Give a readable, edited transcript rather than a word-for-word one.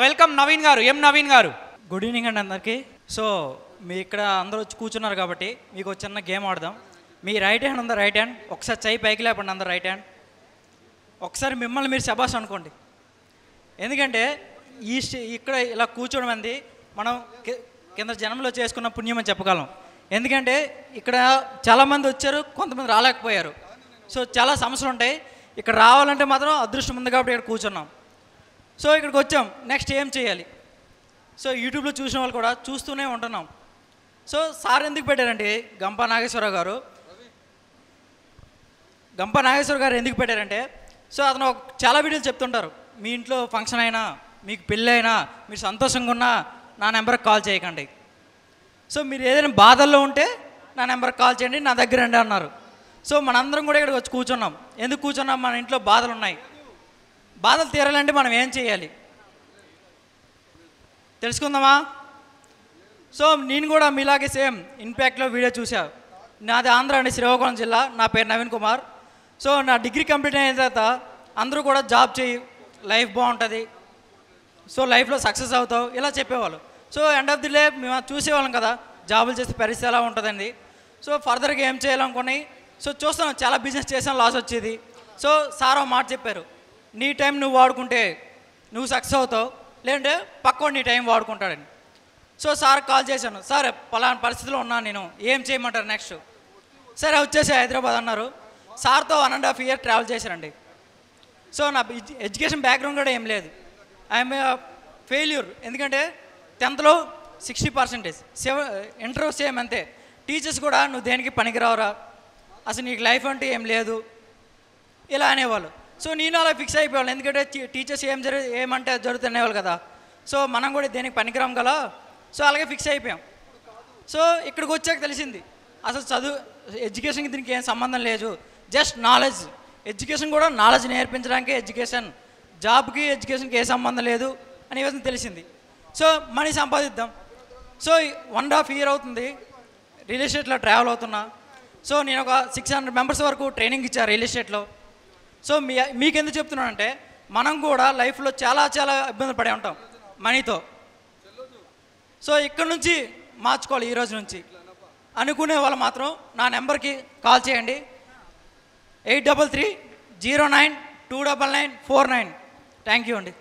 Welcome Naveen గారు, ఎం నవీన్ గారు. Good evening అండి అందరికీ. సో మీ ఇక్కడ అందరూ వచ్చి కూర్చున్నారు కాబట్టి మీకు ఒక చిన్న గేమ్ ఆడదాం. మీ రైట్ హ్యాండ్ ఉందా? రైట్ హ్యాండ్ ఒకసారి చెయ్యి పైకి లేపండి. అందరు రైట్ హ్యాండ్ ఒకసారి మిమ్మల్ని మీరు శబాష్ అనుకోండి. ఎందుకంటే ఇక్కడ ఇలా కూర్చోవడం అనేది మనం కింద జన్మలో చేసుకున్న పుణ్యం అని చెప్పగలం. ఎందుకంటే ఇక్కడ చాలామంది వచ్చారు, కొంతమంది రాలేకపోయారు. సో చాలా సమస్యలు ఉంటాయి. ఇక్కడ రావాలంటే మాత్రం అదృష్టం ఉంది కాబట్టి ఇక్కడ కూర్చున్నాం. సో ఇక్కడికి వచ్చాం, నెక్స్ట్ ఏం చేయాలి? సో యూట్యూబ్లో చూసిన వాళ్ళు కూడా చూస్తూనే ఉంటున్నాం. సో సార్ ఎందుకు పెట్టారంటే గంపా నాగేశ్వరరావు గారు ఎందుకు పెట్టారంటే, సో అతను చాలా వీడియోలు చెప్తుంటారు, మీ ఇంట్లో ఫంక్షన్ అయినా, మీకు పెళ్ళి అయినా, మీరు సంతోషంగా ఉన్నా నా నెంబర్కి కాల్ చేయకండి. సో మీరు ఏదైనా బాధల్లో ఉంటే నా నెంబర్కి కాల్ చేయండి, నా దగ్గర రండి అన్నారు. సో మనందరం కూడా ఇక్కడికి వచ్చి కూర్చున్నాం. ఎందుకు కూర్చున్నాం? మన ఇంట్లో బాధలు ఉన్నాయి. బాధలు తీరాలంటే మనం ఏం చేయాలి తెలుసుకుందామా? సో నేను కూడా మీలాగే సేమ్ ఇంపాక్ట్లో వీడియో చూసా. నాది ఆంధ్ర అండి, శ్రీకాకుళం జిల్లా. నా పేరు నవీన్ కుమార్. సో నా డిగ్రీ కంప్లీట్ అయిన తర్వాత అందరూ కూడా జాబ్ చేయి, లైఫ్ బాగుంటుంది, సో లైఫ్లో సక్సెస్ అవుతావు ఇలా చెప్పేవాళ్ళు. So end of the day మేము చూసేవాళ్ళం కదా, జాబులు చేస్తే పరిస్థితి ఎలా ఉంటుందండి. సో ఫర్దర్గా ఏం చేయాలనుకుని సో చూస్తున్నాం, చాలా బిజినెస్ చేసాం, లాస్ వచ్చేది. సో సార్ ఒక మాట చెప్పారు, నీ టైం నువ్వు వాడుకుంటే నువ్వు సక్సెస్ అవుతావు, లేదంటే పక్కోడు నీ టైం వాడుకుంటాడని. సో సార్ కాల్ చేశాను, సార్ పలానా పరిస్థితిలో ఉన్నాను నేను, ఏం చేయమంటారు నెక్స్ట్? సరే వచ్చేసి హైదరాబాద్ అన్నారు. సార్తో 1.5 years ట్రావెల్ చేశానండి. సో నా ఎడ్యుకేషన్ బ్యాక్గ్రౌండ్ కూడా ఏం లేదు. I'm failure. ఎందుకంటే 10th 60%, ఇంటర్ సేమ్ అంతే. టీచర్స్ కూడా నువ్వు దేనికి పనికిరావురా, అసలు నీకు లైఫ్ అంటే ఏం లేదు ఇలా అనేవాళ్ళు. సో నేను అలా ఫిక్స్ అయిపోయాను, ఎందుకంటే టీచర్స్ ఏమంటే జరుగుతుంది అనేవాళ్ళు కదా. సో మనం కూడా దేనికి పనికిరాం కదా. సో అలాగే ఫిక్స్ అయిపోయాం. సో ఇక్కడికి వచ్చాక తెలిసింది అసలు చదువు ఎడ్యుకేషన్కి దీనికి ఏం సంబంధం లేదు, జస్ట్ నాలెడ్జ్. ఎడ్యుకేషన్ కూడా నాలెడ్జ్ నేర్పించడానికి ఎడ్యుకేషన్, జాబ్కి ఎడ్యుకేషన్కి ఏ సంబంధం లేదు అనే విధంగా తెలిసింది. సో మనీ సంపాదిద్దాం. సో 1.5 years అవుతుంది రియల్ ఎస్టేట్లో ట్రావెల్ అవుతున్నా. సో నేను ఒక 600 members వరకు ట్రైనింగ్ ఇచ్చాను రియల్ ఎస్టేట్లో. సో మీకు ఎందుకు చెప్తున్నానంటే, మనం కూడా లైఫ్లో చాలా చాలా ఇబ్బంది పడే ఉంటాం మనీతో. సో ఇక్కడ నుంచి మార్చుకోవాలి, ఈరోజు నుంచి అనుకునే వాళ్ళు మాత్రం నా నెంబర్కి కాల్ చేయండి, 8330929949. థ్యాంక్ యూ అండి.